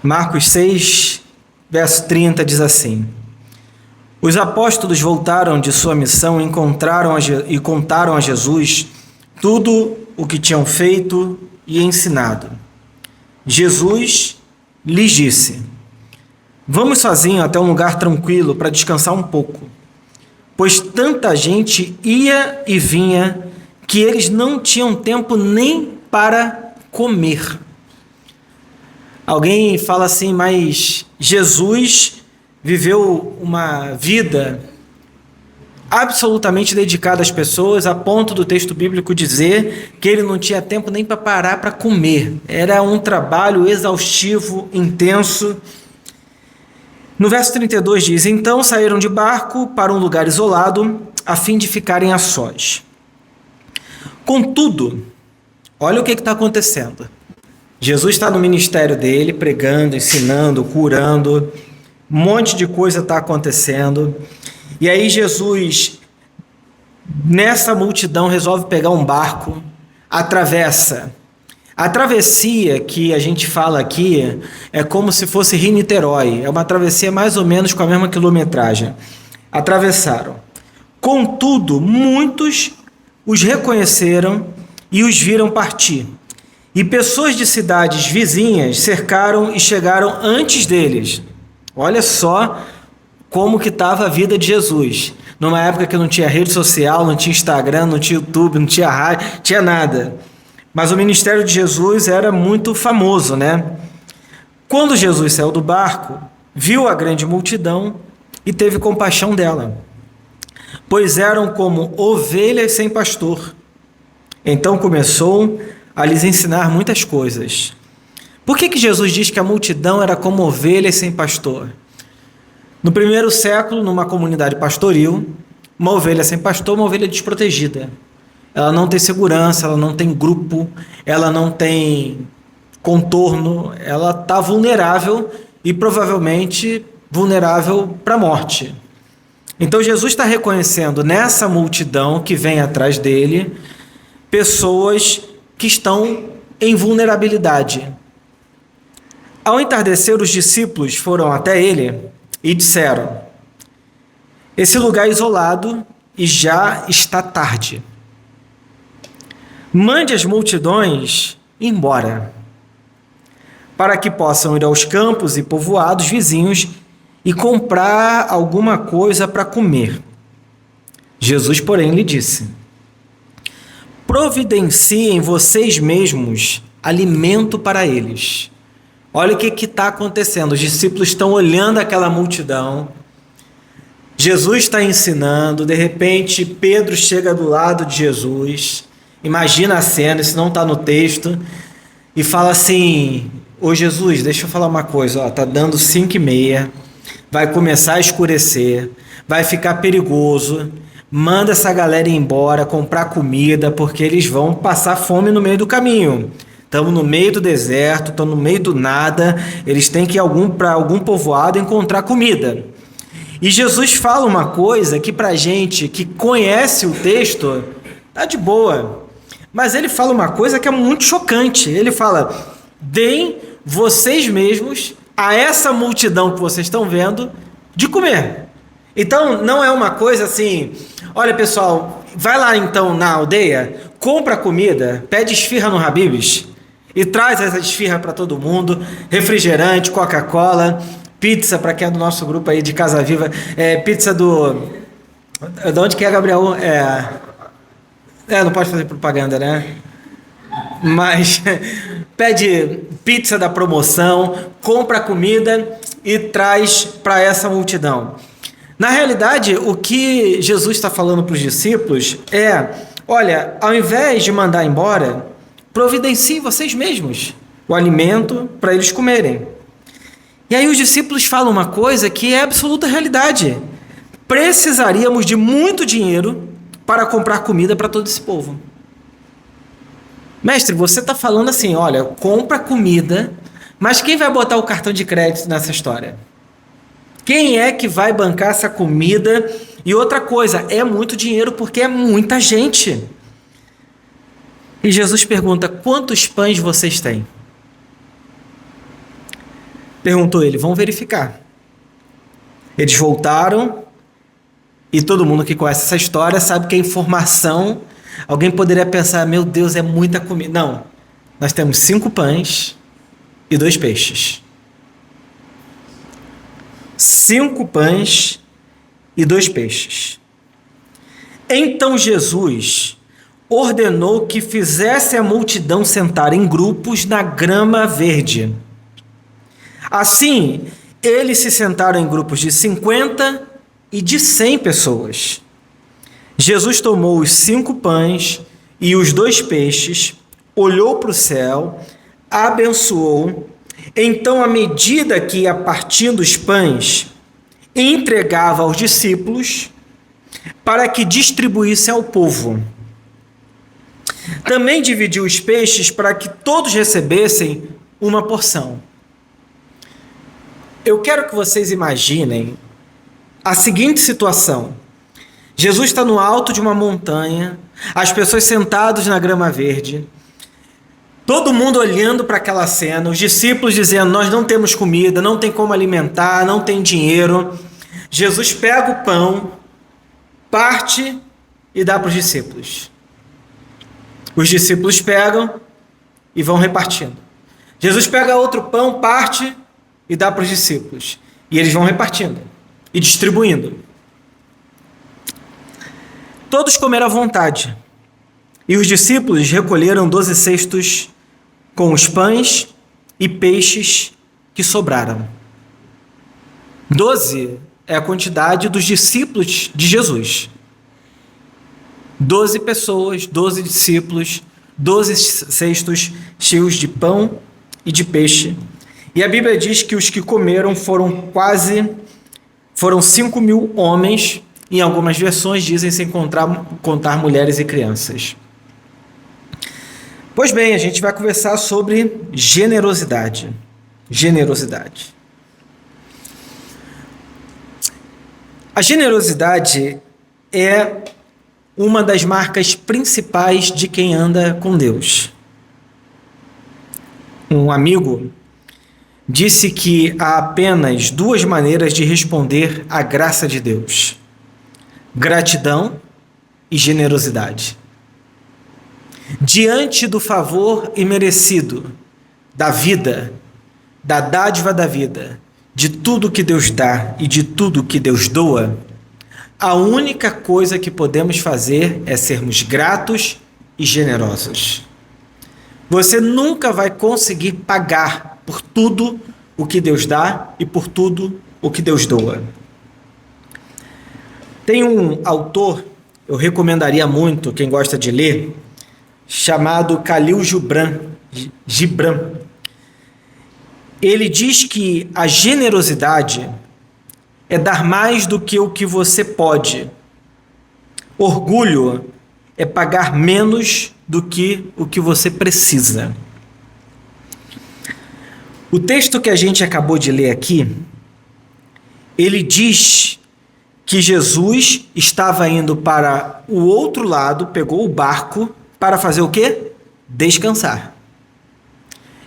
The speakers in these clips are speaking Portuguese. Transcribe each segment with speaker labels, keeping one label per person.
Speaker 1: Marcos 6, verso 30 diz assim: Os apóstolos voltaram de sua missão e contaram a Jesus tudo o que tinham feito e ensinado. Jesus lhes disse: Vamos sozinho até um lugar tranquilo para descansar um pouco, pois tanta gente ia e vinha que eles não tinham tempo nem para comer. Alguém fala assim, mas Jesus viveu uma vida absolutamente dedicada às pessoas, a ponto do texto bíblico dizer que ele não tinha tempo nem para parar para comer. Era um trabalho exaustivo, intenso. No verso 32 diz: Então saíram de barco para um lugar isolado, a fim de ficarem a sós. Contudo, olha o que está acontecendo. Jesus está no ministério dele, pregando, ensinando, curando, um monte de coisa está acontecendo. E aí Jesus, nessa multidão, resolve pegar um barco, atravessa. A travessia que a gente fala aqui é como se fosse Rio-Niterói. É uma travessia mais ou menos com a mesma quilometragem. Atravessaram. Contudo, muitos os reconheceram e os viram partir. E pessoas de cidades vizinhas cercaram e chegaram antes deles. Olha só como que estava a vida de Jesus. Numa época que não tinha rede social, não tinha Instagram, não tinha YouTube, não tinha rádio, tinha nada. Mas o ministério de Jesus era muito famoso, né? Quando Jesus saiu do barco, viu a grande multidão e teve compaixão dela, pois eram como ovelhas sem pastor. Então começou a lhes ensinar muitas coisas. Por que Jesus diz que a multidão era como ovelhas sem pastor? No primeiro século, numa comunidade pastoril, uma ovelha sem pastor é uma ovelha desprotegida. Ela não tem segurança, ela não tem grupo, ela não tem contorno, ela está vulnerável e provavelmente vulnerável para a morte. Então Jesus está reconhecendo nessa multidão que vem atrás dele pessoas que estão em vulnerabilidade. Ao entardecer, os discípulos foram até ele e disseram: Esse lugar é isolado e já está tarde. Mande as multidões embora, para que possam ir aos campos e povoados vizinhos e comprar alguma coisa para comer. Jesus, porém, lhe disse: Providenciem vocês mesmos alimento para eles. Olha o que está acontecendo. Os discípulos estão olhando aquela multidão. Jesus está ensinando. De repente, Pedro chega do lado de Jesus. Imagina a cena, isso não está no texto. E fala assim: Ô Jesus, deixa eu falar uma coisa. Está dando 5h30. Vai começar a escurecer. Vai ficar perigoso. Manda essa galera ir embora, comprar comida, porque eles vão passar fome no meio do caminho. Estamos no meio do deserto, estamos no meio do nada, eles têm que ir para algum povoado encontrar comida. E Jesus fala uma coisa que para a gente que conhece o texto, tá de boa. Mas ele fala uma coisa que é muito chocante. Ele fala: deem vocês mesmos a essa multidão que vocês estão vendo de comer. Então, não é uma coisa assim: olha pessoal, vai lá então na aldeia, compra comida, pede esfirra no Habib's e traz essa esfirra para todo mundo, refrigerante, Coca-Cola, pizza para quem é do nosso grupo aí de Casa Viva, pizza de onde que é, Gabriel? Não pode fazer propaganda, né? Mas pede pizza da promoção, compra comida e traz para essa multidão. Na realidade, o que Jesus está falando para os discípulos é: olha, ao invés de mandar embora, providenciem vocês mesmos o alimento para eles comerem. E aí os discípulos falam uma coisa que é absoluta realidade: precisaríamos de muito dinheiro para comprar comida para todo esse povo. Mestre, você está falando assim: olha, compra comida, mas quem vai botar o cartão de crédito nessa história? Quem é que vai bancar essa comida? E outra coisa, é muito dinheiro porque é muita gente. E Jesus pergunta: quantos pães vocês têm? Perguntou ele: vão verificar. Eles voltaram, e todo mundo que conhece essa história sabe que a informação, alguém poderia pensar: meu Deus, é muita comida. Não, nós temos 5 pães e 2 peixes. 5 pães e 2 peixes. Então Jesus ordenou que fizesse a multidão sentar em grupos na grama verde. Assim, eles se sentaram em grupos de 50 e de 100 pessoas. Jesus tomou os 5 pães e os 2 peixes, olhou para o céu, abençoou. Então, à medida que ia partindo os pães, entregava aos discípulos para que distribuíssem ao povo. Também dividiu os peixes para que todos recebessem uma porção. Eu quero que vocês imaginem a seguinte situação. Jesus está no alto de uma montanha, as pessoas sentadas na grama verde, todo mundo olhando para aquela cena, os discípulos dizendo: nós não temos comida, não tem como alimentar, não tem dinheiro. Jesus pega o pão, parte e dá para os discípulos. Os discípulos pegam e vão repartindo. Jesus pega outro pão, parte e dá para os discípulos. E eles vão repartindo e distribuindo. Todos comeram à vontade. E os discípulos recolheram 12 cestos com os pães e peixes que sobraram. 12 é a quantidade dos discípulos de Jesus. 12 pessoas, 12 discípulos, 12 cestos cheios de pão e de peixe. E a Bíblia diz que os que comeram foram 5.000 homens. Em algumas versões dizem sem contar mulheres e crianças. Pois bem, a gente vai conversar sobre generosidade. Generosidade. A generosidade é uma das marcas principais de quem anda com Deus. Um amigo disse que há apenas 2 maneiras de responder à graça de Deus: gratidão e generosidade. Diante do favor imerecido da vida, da dádiva da vida, de tudo que Deus dá e de tudo que Deus doa, a única coisa que podemos fazer é sermos gratos e generosos. Você nunca vai conseguir pagar por tudo o que Deus dá e por tudo o que Deus doa. Tem um autor, eu recomendaria muito, quem gosta de ler, chamado Khalil Gibran. Ele diz que a generosidade é dar mais do que o que você pode. Orgulho é pagar menos do que o que você precisa. O texto que a gente acabou de ler aqui, ele diz que Jesus estava indo para o outro lado, pegou o barco para fazer o quê? Descansar.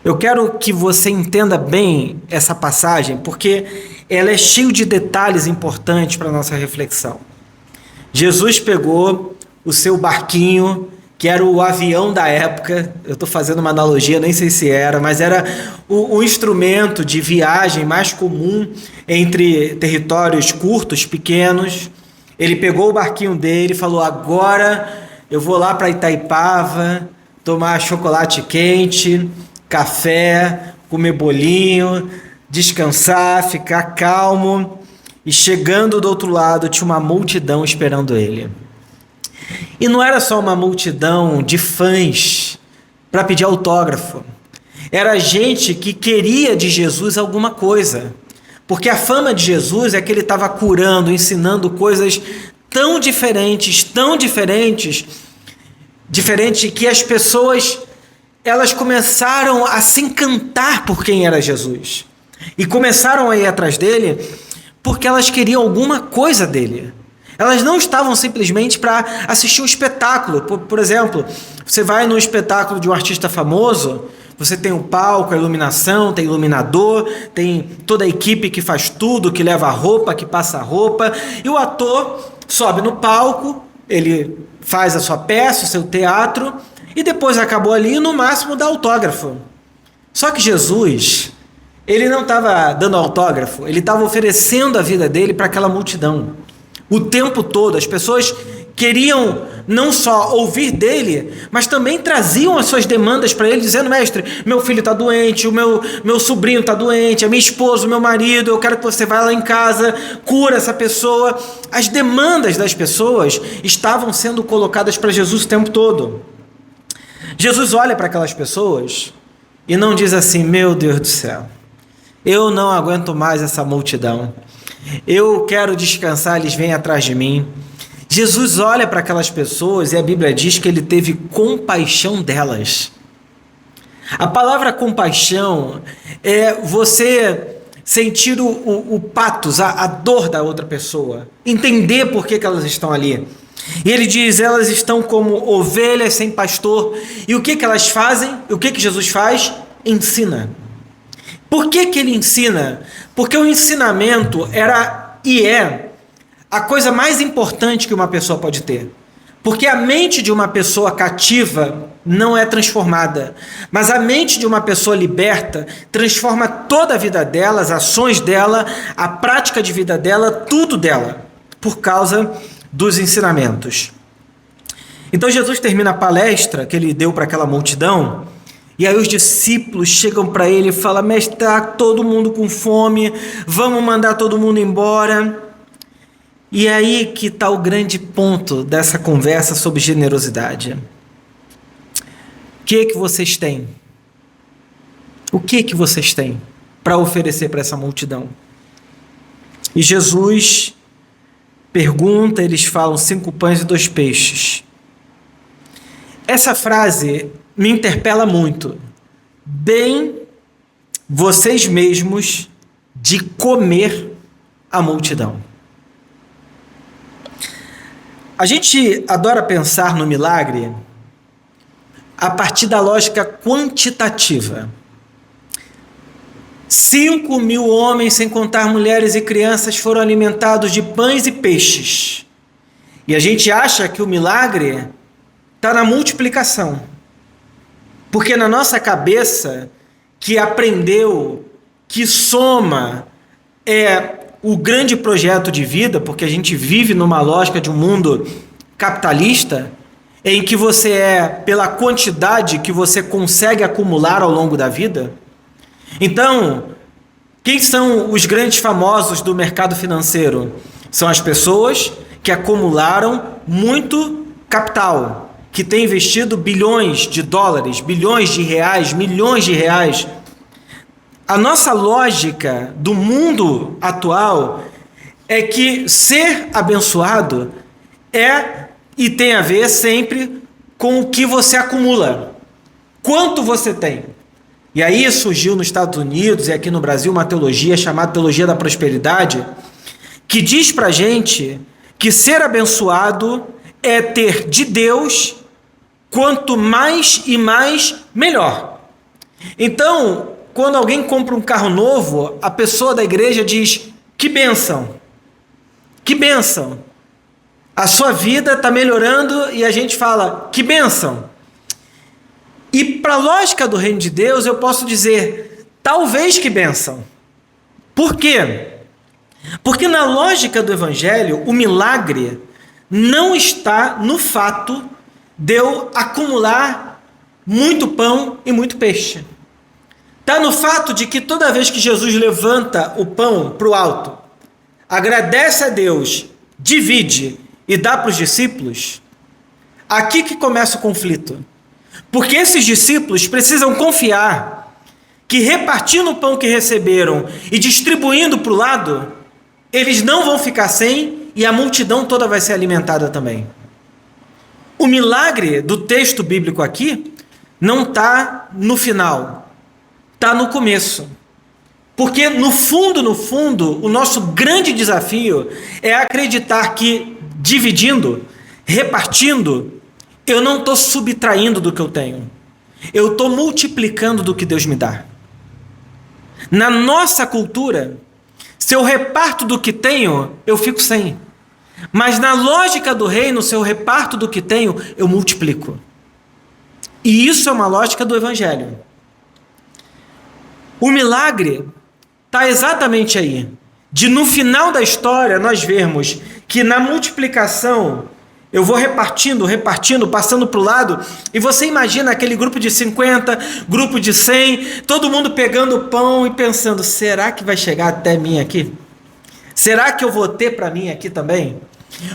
Speaker 1: Eu quero que você entenda bem essa passagem, porque ela é cheia de detalhes importantes para a nossa reflexão. Jesus pegou o seu barquinho, que era o avião da época, eu estou fazendo uma analogia, nem sei se era, mas era o instrumento de viagem mais comum entre territórios curtos, pequenos. Ele pegou o barquinho dele e falou: agora eu vou lá para Itaipava, tomar chocolate quente, café, comer bolinho, descansar, ficar calmo. E chegando do outro lado, tinha uma multidão esperando ele. E não era só uma multidão de fãs para pedir autógrafo. Era gente que queria de Jesus alguma coisa. Porque a fama de Jesus é que ele estava curando, ensinando coisas tão diferentes, que as pessoas, elas começaram a se encantar por quem era Jesus. E começaram a ir atrás dele porque elas queriam alguma coisa dele. Elas não estavam simplesmente para assistir um espetáculo. Por exemplo, você vai num espetáculo de um artista famoso, você tem o palco, a iluminação, tem iluminador, tem toda a equipe que faz tudo, que leva a roupa, que passa a roupa, e o ator sobe no palco, ele faz a sua peça, o seu teatro, e depois acabou ali, no máximo dá autógrafo. Só que Jesus, ele não estava dando autógrafo, ele estava oferecendo a vida dele para aquela multidão. O tempo todo, as pessoas queriam não só ouvir dele, mas também traziam as suas demandas para ele, dizendo: mestre, meu filho está doente, o meu sobrinho está doente, a minha esposa, o meu marido, eu quero que você vá lá em casa, cura essa pessoa. As demandas das pessoas estavam sendo colocadas para Jesus o tempo todo. Jesus olha para aquelas pessoas e não diz assim: meu Deus do céu, eu não aguento mais essa multidão, eu quero descansar, eles vêm atrás de mim. Jesus olha para aquelas pessoas e a Bíblia diz que ele teve compaixão delas. A palavra compaixão é você sentir o patos, a dor da outra pessoa, entender por que elas estão ali. E ele diz: elas estão como ovelhas sem pastor. E o que elas fazem? O que Jesus faz? Ensina. Por que ele ensina? Porque o ensinamento era e é a coisa mais importante que uma pessoa pode ter. Porque a mente de uma pessoa cativa não é transformada, mas a mente de uma pessoa liberta transforma toda a vida dela, as ações dela, a prática de vida dela, tudo dela, por causa dos ensinamentos. Então Jesus termina a palestra que ele deu para aquela multidão, e aí os discípulos chegam para ele e falam: mestre, está todo mundo com fome, vamos mandar todo mundo embora. E aí que está o grande ponto dessa conversa sobre generosidade. O que vocês têm? O que vocês têm para oferecer para essa multidão? E Jesus pergunta, eles falam: 5 pães e 2 peixes. Essa frase me interpela muito. Deem vocês mesmos de comer a multidão. A gente adora pensar no milagre a partir da lógica quantitativa. 5.000 homens, sem contar mulheres e crianças, foram alimentados de pães e peixes. E a gente acha que o milagre está na multiplicação. Porque na nossa cabeça, que aprendeu que soma é o grande projeto de vida, porque a gente vive numa lógica de um mundo capitalista, em que você é pela quantidade que você consegue acumular ao longo da vida. Então, quem são os grandes famosos do mercado financeiro? São as pessoas que acumularam muito capital, que têm investido bilhões de dólares, bilhões de reais, milhões de reais. A nossa lógica do mundo atual é que ser abençoado é e tem a ver sempre com o que você acumula. Quanto você tem? E aí surgiu nos Estados Unidos e aqui no Brasil uma teologia chamada Teologia da Prosperidade, que diz pra gente que ser abençoado é ter de Deus quanto mais e mais, melhor. Então, quando alguém compra um carro novo, a pessoa da igreja diz: que bênção, que bênção, a sua vida está melhorando, e a gente fala: que bênção. E para a lógica do reino de Deus, eu posso dizer: talvez que bênção. Por quê? Porque na lógica do evangelho, o milagre não está no fato de eu acumular muito pão e muito peixe. Está no fato de que toda vez que Jesus levanta o pão para o alto, agradece a Deus, divide e dá para os discípulos, aqui que começa o conflito. Porque esses discípulos precisam confiar que repartindo o pão que receberam e distribuindo para o lado, eles não vão ficar sem e a multidão toda vai ser alimentada também. O milagre do texto bíblico aqui não está no final, está no começo. Porque no fundo, o nosso grande desafio é acreditar que dividindo, repartindo, eu não estou subtraindo do que eu tenho. Eu estou multiplicando do que Deus me dá. Na nossa cultura, se eu reparto do que tenho, eu fico sem. Mas na lógica do reino, se eu reparto do que tenho, eu multiplico. E isso é uma lógica do Evangelho. O milagre está exatamente aí. De no final da história nós vermos que na multiplicação eu vou repartindo, passando para o lado, e você imagina aquele grupo de 50, grupo de 100, todo mundo pegando o pão e pensando, será que vai chegar até mim aqui? Será que eu vou ter para mim aqui também?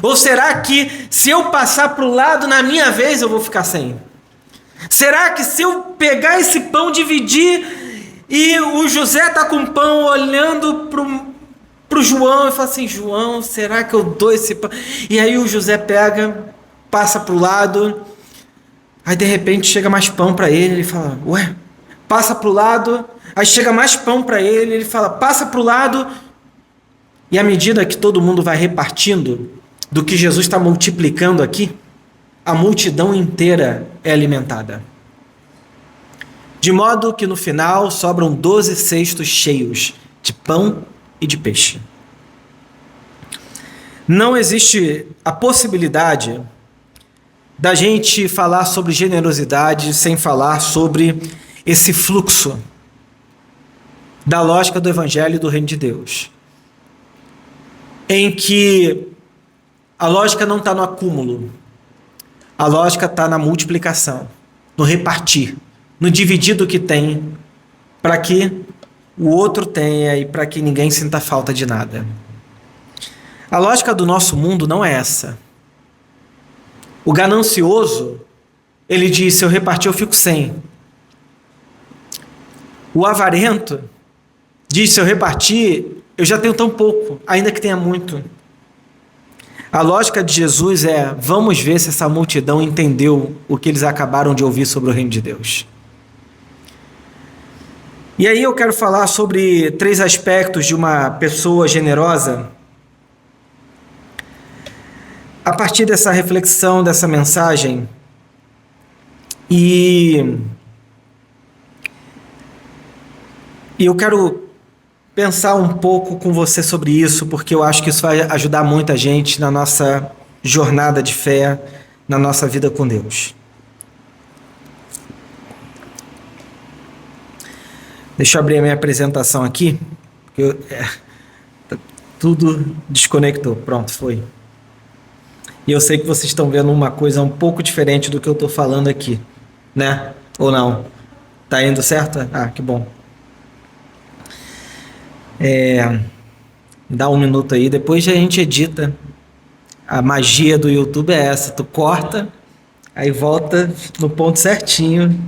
Speaker 1: Ou será que se eu passar para o lado na minha vez eu vou ficar sem? Será que se eu pegar esse pão, dividir, e o José está com o pão olhando para o João e fala assim, João, será que eu dou esse pão? E aí o José pega, passa para o lado, aí de repente chega mais pão para ele, ele fala, ué, passa para o lado, aí chega mais pão para ele, ele fala, passa para o lado, e à medida que todo mundo vai repartindo do que Jesus está multiplicando aqui, a multidão inteira é alimentada. De modo que no final sobram 12 cestos cheios de pão e de peixe. Não existe a possibilidade da gente falar sobre generosidade sem falar sobre esse fluxo da lógica do Evangelho e do Reino de Deus, em que a lógica não está no acúmulo, a lógica está na multiplicação, no repartir, no dividir do que tem, para que o outro tenha e para que ninguém sinta falta de nada. A lógica do nosso mundo não é essa. O ganancioso, ele diz, se eu repartir eu fico sem. O avarento diz, se eu repartir eu já tenho tão pouco, ainda que tenha muito. A lógica de Jesus é, vamos ver se essa multidão entendeu o que eles acabaram de ouvir sobre o reino de Deus. E aí eu quero falar sobre 3 aspectos de uma pessoa generosa, a partir dessa reflexão, dessa mensagem, e eu quero pensar um pouco com você sobre isso, porque eu acho que isso vai ajudar muita gente na nossa jornada de fé, na nossa vida com Deus. Deixa eu abrir a minha apresentação aqui, porque tudo desconectou. Pronto, foi. E eu sei que vocês estão vendo uma coisa um pouco diferente do que eu estou falando aqui, né? Ou não? Tá indo certo? Ah, que bom. Dá um minuto aí, depois a gente edita. A magia do YouTube é essa, tu corta, aí volta no ponto certinho.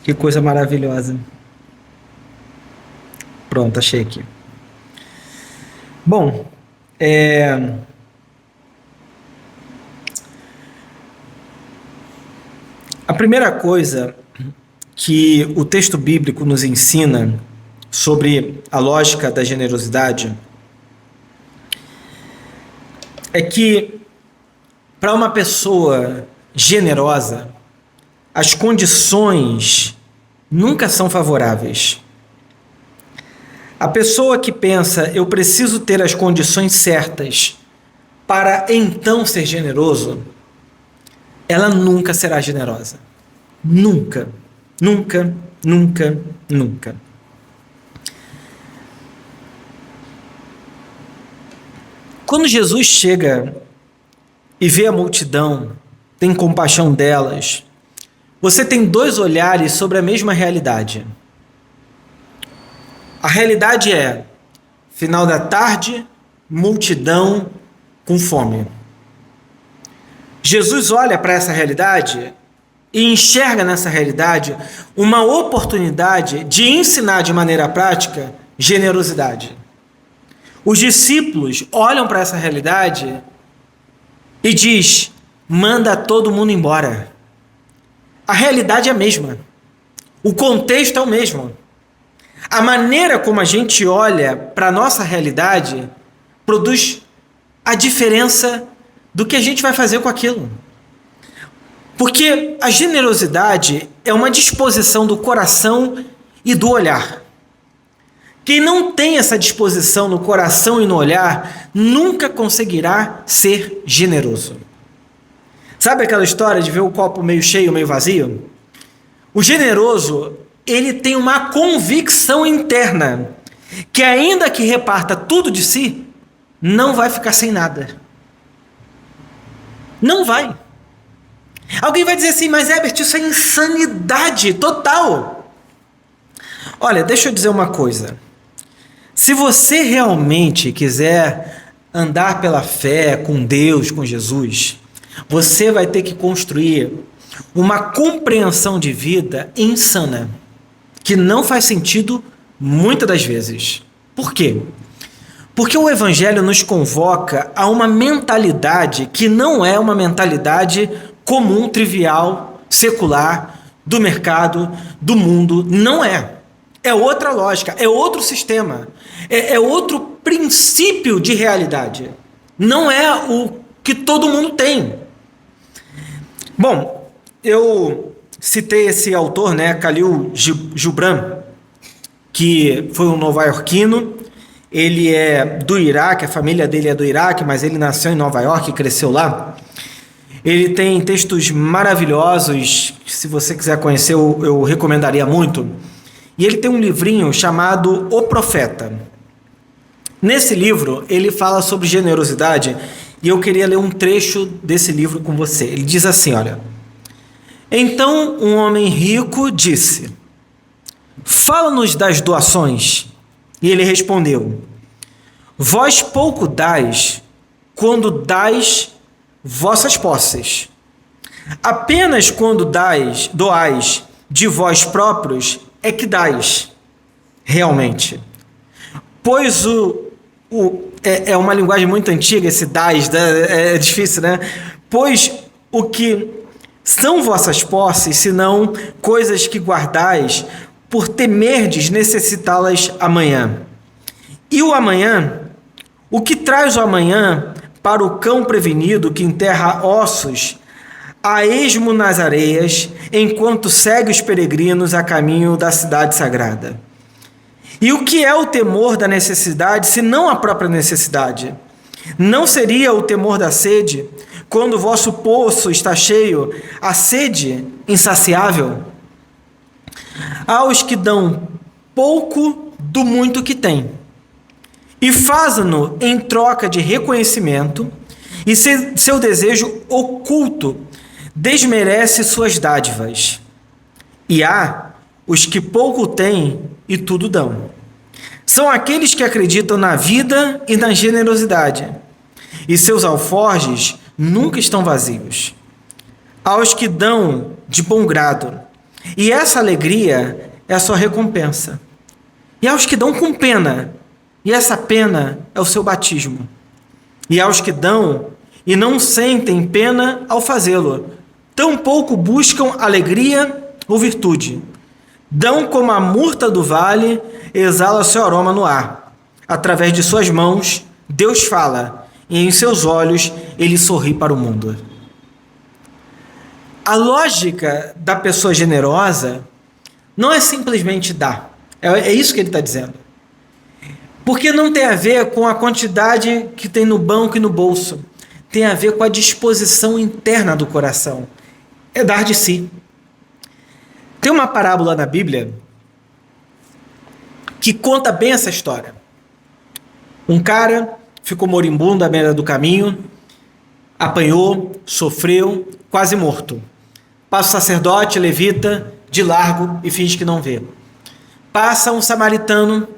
Speaker 1: Que coisa maravilhosa. Pronto, achei aqui. Bom, a primeira coisa que o texto bíblico nos ensina sobre a lógica da generosidade é que para uma pessoa generosa, as condições nunca são favoráveis. A pessoa que pensa, eu preciso ter as condições certas para então ser generoso, ela nunca será generosa. Nunca, nunca, nunca, nunca. Quando Jesus chega e vê a multidão, tem compaixão delas, você tem 2 olhares sobre a mesma realidade. A realidade é, final da tarde, multidão com fome. Jesus olha para essa realidade e enxerga nessa realidade uma oportunidade de ensinar de maneira prática generosidade. Os discípulos olham para essa realidade e diz, manda todo mundo embora. A realidade é a mesma. O contexto é o mesmo. A maneira como a gente olha para a nossa realidade produz a diferença do que a gente vai fazer com aquilo. Porque a generosidade, é uma disposição do coração e do olhar. Quem não tem essa disposição no coração e no olhar, nunca conseguirá ser generoso. Sabe aquela história de ver o copo meio cheio, meio vazio? O generoso, ele tem uma convicção interna, que ainda que reparta tudo de si, não vai ficar sem nada. Não vai. Alguém vai dizer assim, mas Herbert, isso é insanidade total. Olha, deixa eu dizer uma coisa. Se você realmente quiser andar pela fé com Deus, com Jesus, você vai ter que construir uma compreensão de vida insana, que não faz sentido muitas das vezes. Por quê? Porque o Evangelho nos convoca a uma mentalidade que não é uma mentalidade comum, trivial, secular, do mercado, do mundo. Não é. É outra lógica, é outro sistema, é outro princípio de realidade. Não é o que todo mundo tem. Bom, eu citei esse autor, Khalil Gibran, que foi um nova-iorquino. Ele é do Iraque, a família dele é do Iraque, mas ele nasceu em Nova York e cresceu lá. Ele tem textos maravilhosos, se você quiser conhecer, eu recomendaria muito. E ele tem um livrinho chamado O Profeta. Nesse livro, ele fala sobre generosidade, e eu queria ler um trecho desse livro com você. Ele diz assim, olha: então um homem rico disse, fala-nos das doações. E ele respondeu, vós pouco dais quando dais vossas posses. Apenas quando doais de vós próprios é que dais realmente. Pois é uma linguagem muito antiga esse dais, é difícil, né? Pois o que são vossas posses, senão coisas que guardais, por temerdes necessitá-las amanhã. E o amanhã, o que traz o amanhã para o cão prevenido que enterra ossos, a esmo nas areias, enquanto segue os peregrinos a caminho da cidade sagrada. E o que é o temor da necessidade, se não a própria necessidade? Não seria o temor da sede, quando o vosso poço está cheio, a sede insaciável? Aos que dão pouco do muito que têm, e fazem-no em troca de reconhecimento, e seu desejo oculto desmerece suas dádivas. E há os que pouco têm e tudo dão. São aqueles que acreditam na vida e na generosidade, e seus alforjes nunca estão vazios. Aos que dão de bom grado, e essa alegria é a sua recompensa. E aos que dão com pena, e essa pena é o seu batismo. E aos que dão e não sentem pena ao fazê-lo, tampouco buscam alegria ou virtude. Dão como a murta do vale, exala seu aroma no ar. Através de suas mãos, Deus fala, e em seus olhos ele sorri para o mundo. A lógica da pessoa generosa não é simplesmente dar. É isso que ele está dizendo. Porque não tem a ver com a quantidade que tem no banco e no bolso. Tem a ver com a disposição interna do coração. É dar de si. Tem uma parábola na Bíblia que conta bem essa história. Um cara ficou moribundo à beira do caminho, apanhou, sofreu, quase morto. Passa o sacerdote, levita, de largo e finge que não vê. Passa um samaritano,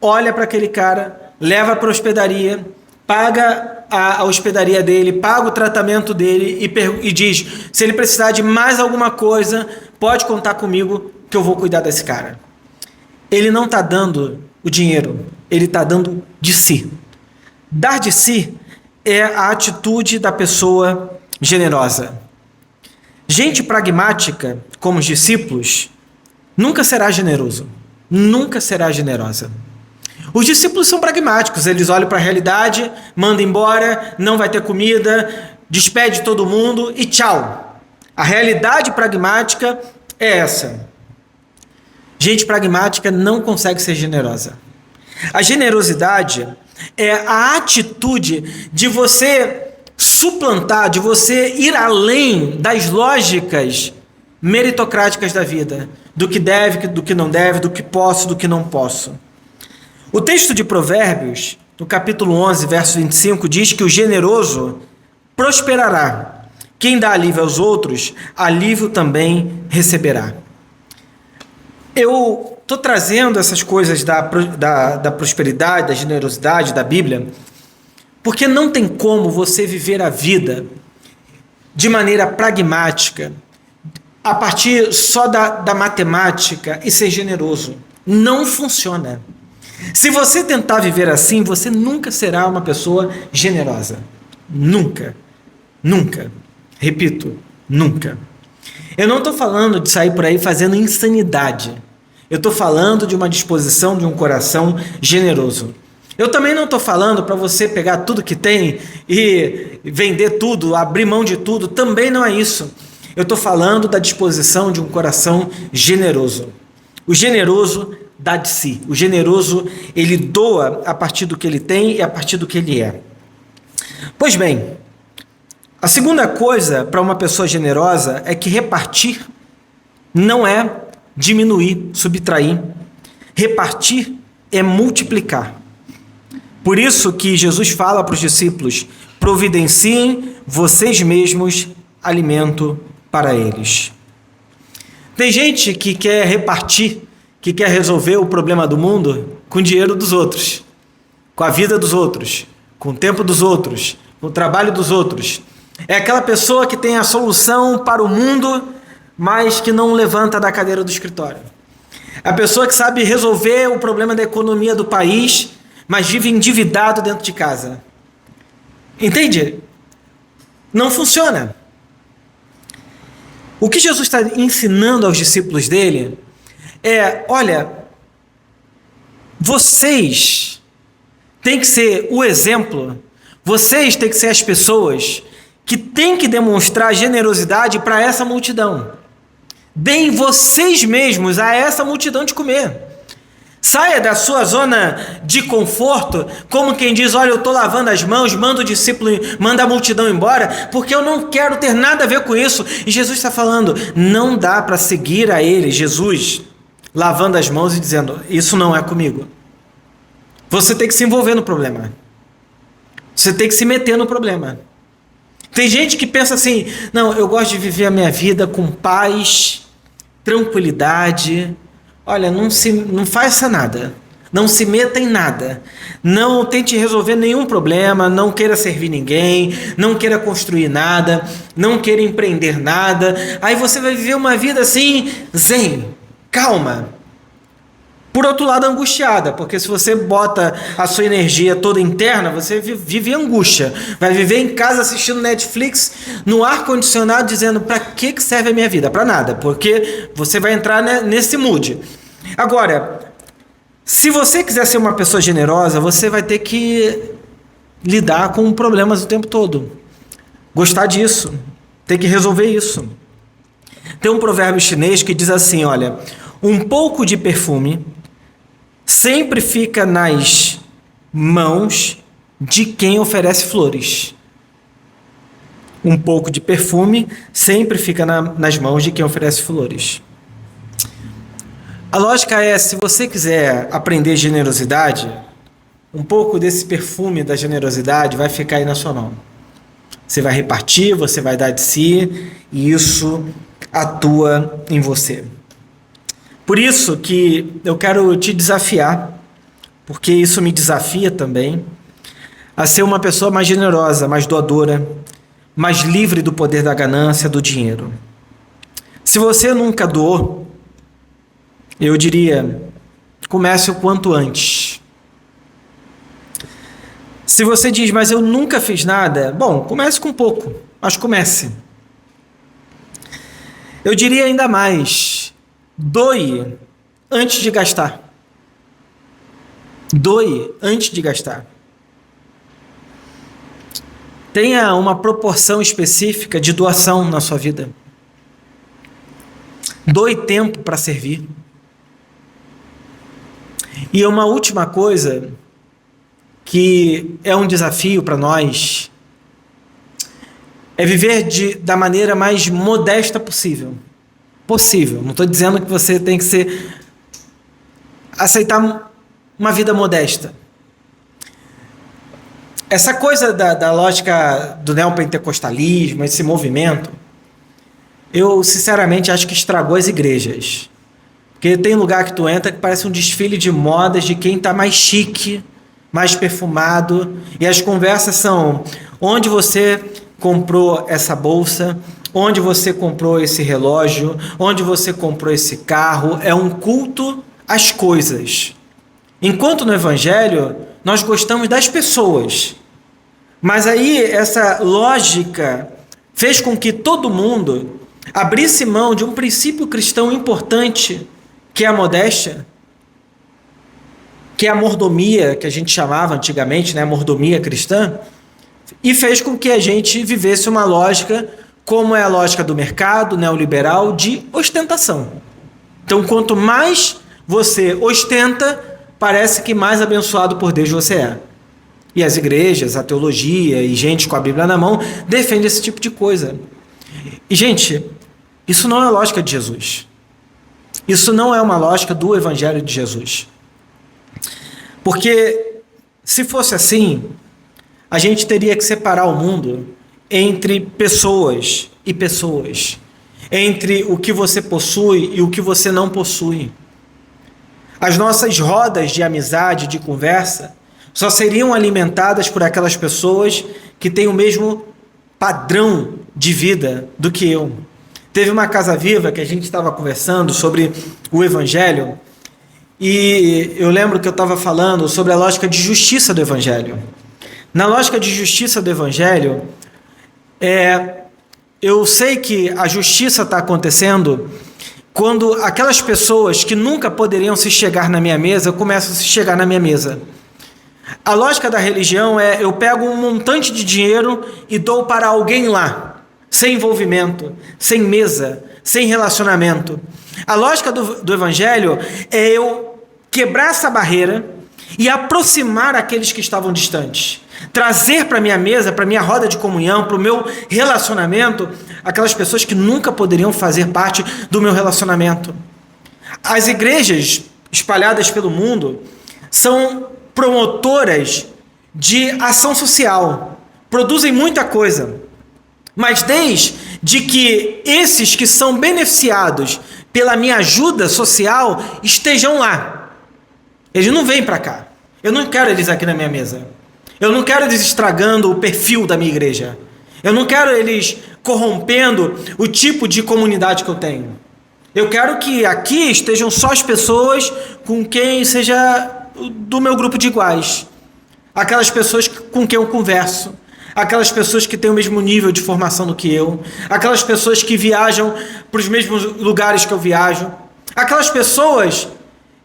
Speaker 1: olha para aquele cara, leva para a hospedaria, paga a hospedaria dele, paga o tratamento dele e diz, se ele precisar de mais alguma coisa, pode contar comigo que eu vou cuidar desse cara. Ele não está dando o dinheiro, ele está dando de si. Dar de si é a atitude da pessoa generosa. Gente pragmática, como os discípulos, nunca será generoso, nunca será generosa. Os discípulos são pragmáticos, eles olham para a realidade, mandam embora, não vai ter comida, despede todo mundo e tchau. A realidade pragmática é essa. Gente pragmática não consegue ser generosa. A generosidade é a atitude de você suplantar, de você ir além das lógicas meritocráticas da vida, do que deve, do que não deve, do que posso, do que não posso. O texto de Provérbios, no capítulo 11, verso 25, diz que o generoso prosperará. Quem dá alívio aos outros, alívio também receberá. Eu estou trazendo essas coisas da prosperidade, da generosidade da Bíblia, porque não tem como você viver a vida de maneira pragmática, a partir só da matemática e ser generoso. Não funciona. Se você tentar viver assim, você nunca será uma pessoa generosa. Nunca. Nunca. Repito, nunca. Eu não estou falando de sair por aí fazendo insanidade. Eu estou falando de uma disposição de um coração generoso. Eu também não estou falando para você pegar tudo que tem e vender tudo, abrir mão de tudo. Também não é isso. Eu estou falando da disposição de um coração generoso. O generoso dá de si. O generoso, ele doa a partir do que ele tem e a partir do que ele é. Pois bem, a segunda coisa para uma pessoa generosa é que repartir não é diminuir, subtrair. Repartir é multiplicar. Por isso que Jesus fala para os discípulos: providenciem vocês mesmos alimento para eles. Tem gente que quer repartir, que quer resolver o problema do mundo com o dinheiro dos outros, com a vida dos outros, com o tempo dos outros, com o trabalho dos outros. É aquela pessoa que tem a solução para o mundo, mas que não levanta da cadeira do escritório. A pessoa que sabe resolver o problema da economia do país, mas vive endividado dentro de casa. Entende? Não funciona. O que Jesus está ensinando aos discípulos dele é: olha, vocês têm que ser o exemplo, vocês têm que ser as pessoas que têm que demonstrar generosidade para essa multidão. Deem vocês mesmos a essa multidão de comer. Saia da sua zona de conforto, como quem diz: olha, eu estou lavando as mãos, manda o discípulo, manda a multidão embora, porque eu não quero ter nada a ver com isso. E Jesus está falando: não dá para seguir a ele, Jesus, lavando as mãos e dizendo: isso não é comigo. Você tem que se envolver no problema. Você tem que se meter no problema. Tem gente que pensa assim: não, eu gosto de viver a minha vida com paz, tranquilidade. Olha, não faça nada, não se meta em nada, não tente resolver nenhum problema, não queira servir ninguém, não queira construir nada, não queira empreender nada. Aí você vai viver uma vida assim, zen, calma. Por outro lado, angustiada, porque se você bota a sua energia toda interna, você vive angústia. Vai viver em casa assistindo Netflix, no ar-condicionado, dizendo: para que serve a minha vida? Para nada, porque você vai entrar nesse mood. Agora, se você quiser ser uma pessoa generosa, você vai ter que lidar com problemas o tempo todo. Gostar disso, ter que resolver isso. Tem um provérbio chinês que diz assim: olha, um pouco de perfume sempre fica nas mãos de quem oferece flores. Um pouco de perfume sempre fica nas mãos de quem oferece flores. A lógica é: se você quiser aprender generosidade, um pouco desse perfume da generosidade vai ficar aí na sua mão. Você vai repartir, você vai dar de si, e isso atua em você. Por isso que eu quero te desafiar, porque isso me desafia também, a ser uma pessoa mais generosa, mais doadora, mais livre do poder da ganância, do dinheiro. Se você nunca doou, eu diria: comece o quanto antes. Se você diz: mas eu nunca fiz nada, bom, comece com pouco, mas comece. Eu diria ainda mais: doe antes de gastar. Doe antes de gastar. Tenha uma proporção específica de doação na sua vida. doe tempo para servir. E uma última coisa, que é um desafio para nós, é viver da maneira mais modesta possível. Não estou dizendo que você tem que aceitar uma vida modesta. Essa coisa da lógica do neopentecostalismo, esse movimento, eu sinceramente acho que estragou as igrejas. Porque tem lugar que tu entra que parece um desfile de modas de quem está mais chique, mais perfumado, e as conversas são: onde você comprou essa bolsa, onde você comprou esse relógio, onde você comprou esse carro. É um culto às coisas. Enquanto no Evangelho nós gostamos das pessoas. Mas aí essa lógica fez com que todo mundo abrisse mão de um princípio cristão importante, que é a modéstia, que é a mordomia, que a gente chamava antigamente, né, mordomia cristã, e fez com que a gente vivesse uma lógica, como é a lógica do mercado neoliberal, de ostentação. Então, quanto mais você ostenta, parece que mais abençoado por Deus você é. E as igrejas, a teologia e gente com a Bíblia na mão defende esse tipo de coisa. E, gente, isso não é a lógica de Jesus. Isso não é uma lógica do Evangelho de Jesus. Porque, se fosse assim, a gente teria que separar o mundo entre pessoas e pessoas, entre o que você possui e o que você não possui. As nossas rodas de amizade, de conversa, só seriam alimentadas por aquelas pessoas que têm o mesmo padrão de vida do que eu. Teve uma Casa Viva que a gente estava conversando sobre o Evangelho, e eu lembro que eu estava falando sobre a lógica de justiça do Evangelho. Na lógica de justiça do Evangelho, eu sei que a justiça está acontecendo quando aquelas pessoas que nunca poderiam se chegar na minha mesa começam a se chegar na minha mesa. A lógica da religião é: eu pego um montante de dinheiro e dou para alguém lá, sem envolvimento, sem mesa, sem relacionamento. A lógica do Evangelho é eu quebrar essa barreira e aproximar aqueles que estavam distantes. Trazer para a minha mesa, para a minha roda de comunhão, para o meu relacionamento, aquelas pessoas que nunca poderiam fazer parte do meu relacionamento. As igrejas espalhadas pelo mundo são promotoras de ação social, produzem muita coisa, mas desde que esses que são beneficiados pela minha ajuda social estejam lá. Eles não vêm para cá. Eu não quero eles aqui na minha mesa. Eu não quero eles estragando o perfil da minha igreja. Eu não quero eles corrompendo o tipo de comunidade que eu tenho. Eu quero que aqui estejam só as pessoas com quem seja do meu grupo de iguais. Aquelas pessoas com quem eu converso. Aquelas pessoas que têm o mesmo nível de formação do que eu. Aquelas pessoas que viajam para os mesmos lugares que eu viajo. Aquelas pessoas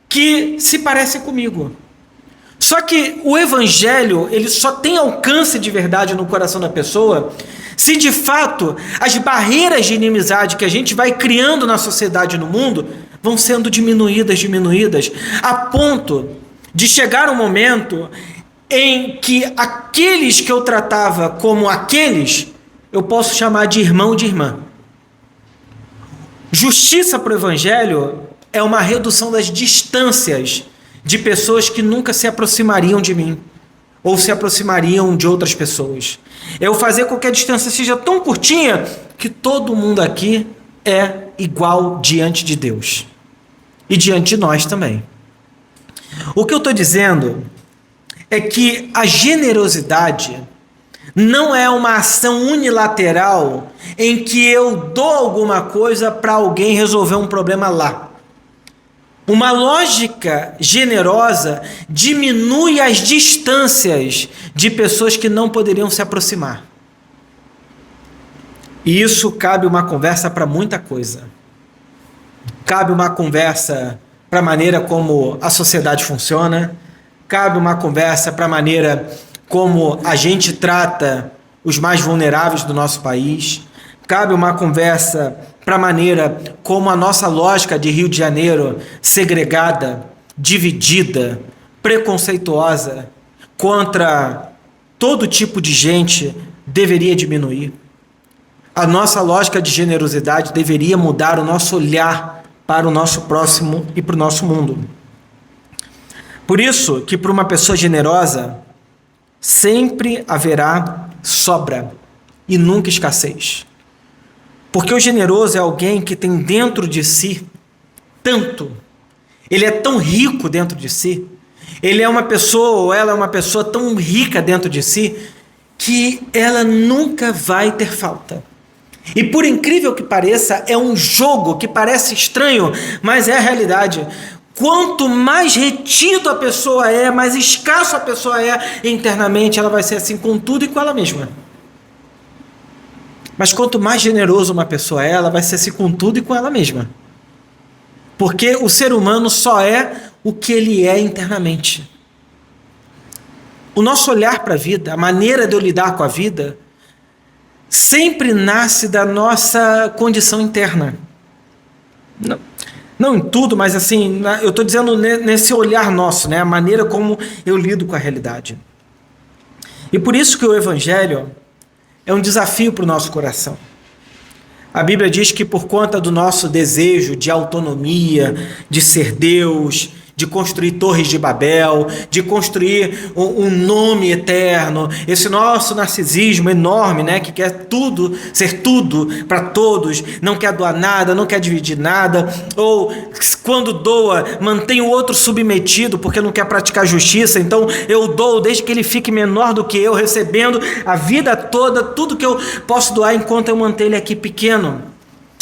Speaker 1: que se parecem comigo. Só que o Evangelho, ele só tem alcance de verdade no coração da pessoa se de fato as barreiras de inimizade que a gente vai criando na sociedade e no mundo vão sendo diminuídas, a ponto de chegar um momento em que aqueles que eu tratava como aqueles, eu posso chamar de irmão e de irmã. Justiça para o Evangelho é uma redução das distâncias de pessoas que nunca se aproximariam de mim ou se aproximariam de outras pessoas. Eu fazer com que a distância seja tão curtinha que todo mundo aqui é igual diante de Deus e diante de nós também. O que eu estou dizendo é que a generosidade não é uma ação unilateral em que eu dou alguma coisa para alguém resolver um problema lá. Uma lógica generosa diminui as distâncias de pessoas que não poderiam se aproximar. E isso cabe uma conversa para muita coisa. Cabe uma conversa para a maneira como a sociedade funciona. Cabe uma conversa para a maneira como a gente trata os mais vulneráveis do nosso país. Cabe uma conversa para a maneira como a nossa lógica de Rio de Janeiro, segregada, dividida, preconceituosa, contra todo tipo de gente, deveria diminuir. A nossa lógica de generosidade deveria mudar o nosso olhar para o nosso próximo e para o nosso mundo. Por isso que para uma pessoa generosa, sempre haverá sobra e nunca escassez. Porque o generoso é alguém que tem dentro de si tanto, ele é tão rico dentro de si, ele é uma pessoa, ou ela é uma pessoa tão rica dentro de si, que ela nunca vai ter falta. E por incrível que pareça, é um jogo que parece estranho, mas é a realidade. Quanto mais retido a pessoa é, mais escasso a pessoa é internamente, ela vai ser assim com tudo e com ela mesma. Mas quanto mais generoso uma pessoa é, ela vai ser assim com tudo e com ela mesma. Porque o ser humano só é o que ele é internamente. O nosso olhar para a vida, a maneira de eu lidar com a vida, sempre nasce da nossa condição interna. Não em tudo, mas assim, eu estou dizendo nesse olhar nosso, né? A maneira como eu lido com a realidade. E por isso que o Evangelho é um desafio para o nosso coração. A Bíblia diz que por conta do nosso desejo de autonomia, de ser Deus, de construir torres de Babel, de construir um nome eterno, esse nosso narcisismo enorme, né, que quer tudo, ser tudo para todos, não quer doar nada, não quer dividir nada, ou quando doa, mantém o outro submetido porque não quer praticar justiça, então eu dou desde que ele fique menor do que eu, recebendo a vida toda, tudo que eu posso doar enquanto eu mantenho ele aqui pequeno.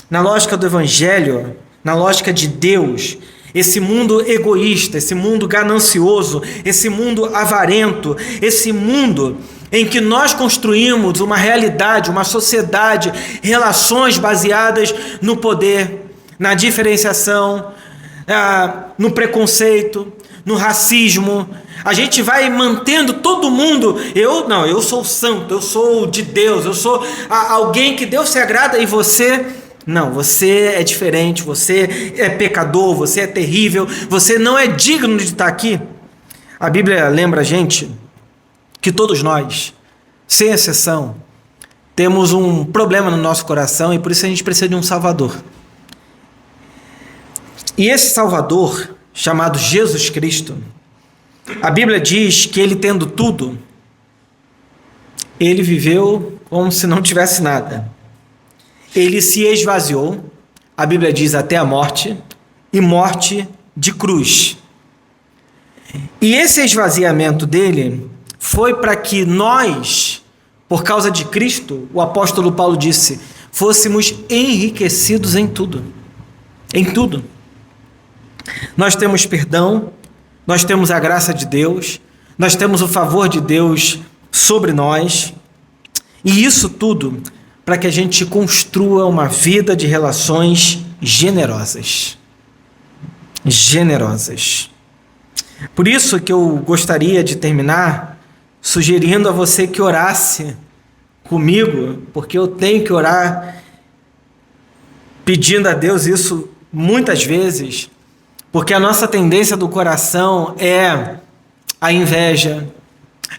Speaker 1: Na lógica do Evangelho, na lógica de Deus, esse mundo egoísta, esse mundo ganancioso, esse mundo avarento, esse mundo em que nós construímos uma realidade, uma sociedade, relações baseadas no poder, na diferenciação, no preconceito, no racismo. A gente vai mantendo todo mundo, eu sou santo, eu sou de Deus, eu sou alguém que Deus se agrada, e você... Não, você é diferente, você é pecador, você é terrível, você não é digno de estar aqui. A Bíblia lembra a gente que todos nós, sem exceção, temos um problema no nosso coração e por isso a gente precisa de um Salvador. E esse Salvador, chamado Jesus Cristo, a Bíblia diz que ele tendo tudo, ele viveu como se não tivesse nada. Ele se esvaziou, a Bíblia diz até a morte, e morte de cruz. E esse esvaziamento dele foi para que nós, por causa de Cristo, o apóstolo Paulo disse, fôssemos enriquecidos em tudo. Em tudo. Nós temos perdão, nós temos a graça de Deus, nós temos o favor de Deus sobre nós, e isso tudo para que a gente construa uma vida de relações generosas. Generosas. Por isso que eu gostaria de terminar sugerindo a você que orasse comigo, porque eu tenho que orar pedindo a Deus isso muitas vezes, porque a nossa tendência do coração é a inveja,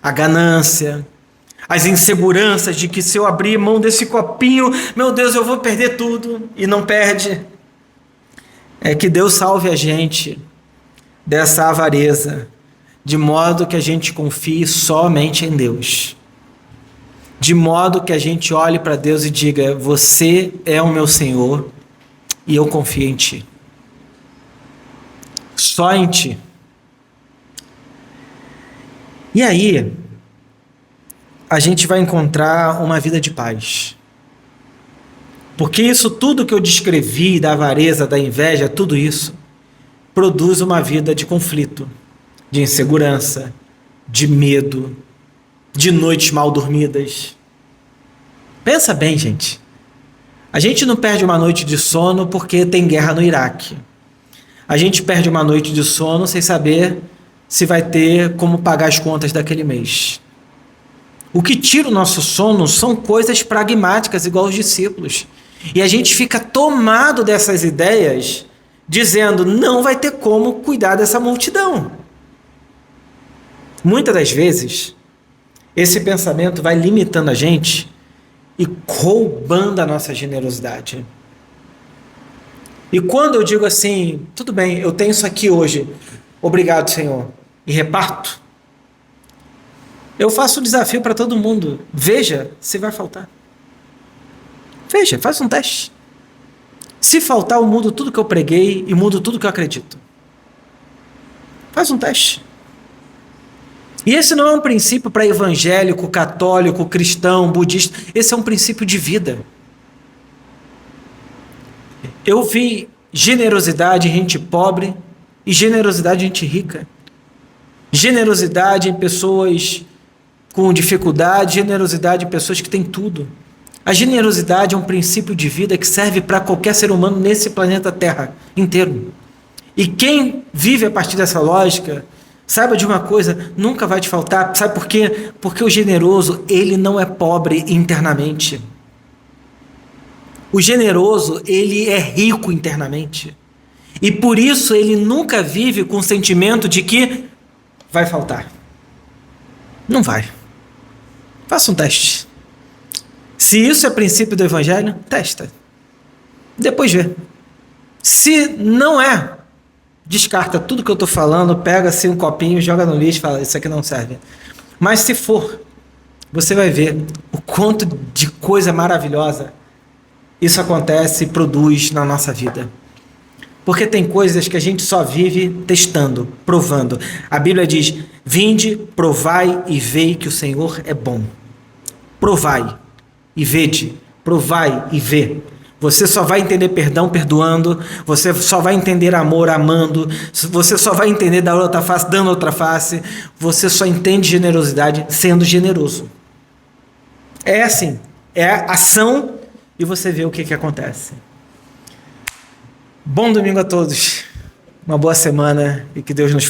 Speaker 1: a ganância, as inseguranças de que se eu abrir mão desse copinho, meu Deus, eu vou perder tudo, e não perde. É que Deus salve a gente dessa avareza, de modo que a gente confie somente em Deus. De modo que a gente olhe para Deus e diga, você é o meu Senhor e eu confio em Ti. Só em Ti. E aí, a gente vai encontrar uma vida de paz. Porque isso tudo que eu descrevi, da avareza, da inveja, tudo isso, produz uma vida de conflito, de insegurança, de medo, de noites mal dormidas. Pensa bem, gente. A gente não perde uma noite de sono porque tem guerra no Iraque. A gente perde uma noite de sono sem saber se vai ter como pagar as contas daquele mês. O que tira o nosso sono são coisas pragmáticas, igual os discípulos. E a gente fica tomado dessas ideias, dizendo, não vai ter como cuidar dessa multidão. Muitas das vezes, esse pensamento vai limitando a gente e roubando a nossa generosidade. E quando eu digo assim, tudo bem, eu tenho isso aqui hoje, obrigado, Senhor, e reparto, eu faço um desafio para todo mundo. Veja se vai faltar. Veja, faz um teste. Se faltar, eu mudo tudo que eu preguei e mudo tudo que eu acredito. Faz um teste. E esse não é um princípio para evangélico, católico, cristão, budista. Esse é um princípio de vida. Eu vi generosidade em gente pobre e generosidade em gente rica. Generosidade em pessoas com dificuldade, generosidade em pessoas que têm tudo. A generosidade é um princípio de vida que serve para qualquer ser humano nesse planeta Terra inteiro. E quem vive a partir dessa lógica, saiba de uma coisa, nunca vai te faltar. Sabe por quê? Porque o generoso, ele não é pobre internamente. O generoso, ele é rico internamente. E por isso ele nunca vive com o sentimento de que vai faltar. Não vai. Faça um teste. Se isso é princípio do evangelho, testa. Depois vê. Se não é, descarta tudo que eu estou falando, pega assim um copinho, joga no lixo e fala, isso aqui não serve. Mas se for, você vai ver o quanto de coisa maravilhosa isso acontece e produz na nossa vida. Porque tem coisas que a gente só vive testando, provando. A Bíblia diz, vinde, provai e vei que o Senhor é bom. Provai e vede, provai e vê. Você só vai entender perdão perdoando, você só vai entender amor amando, você só vai entender dar outra face dando outra face, você só entende generosidade sendo generoso. É assim, é ação e você vê o que acontece. Bom domingo a todos, uma boa semana e que Deus nos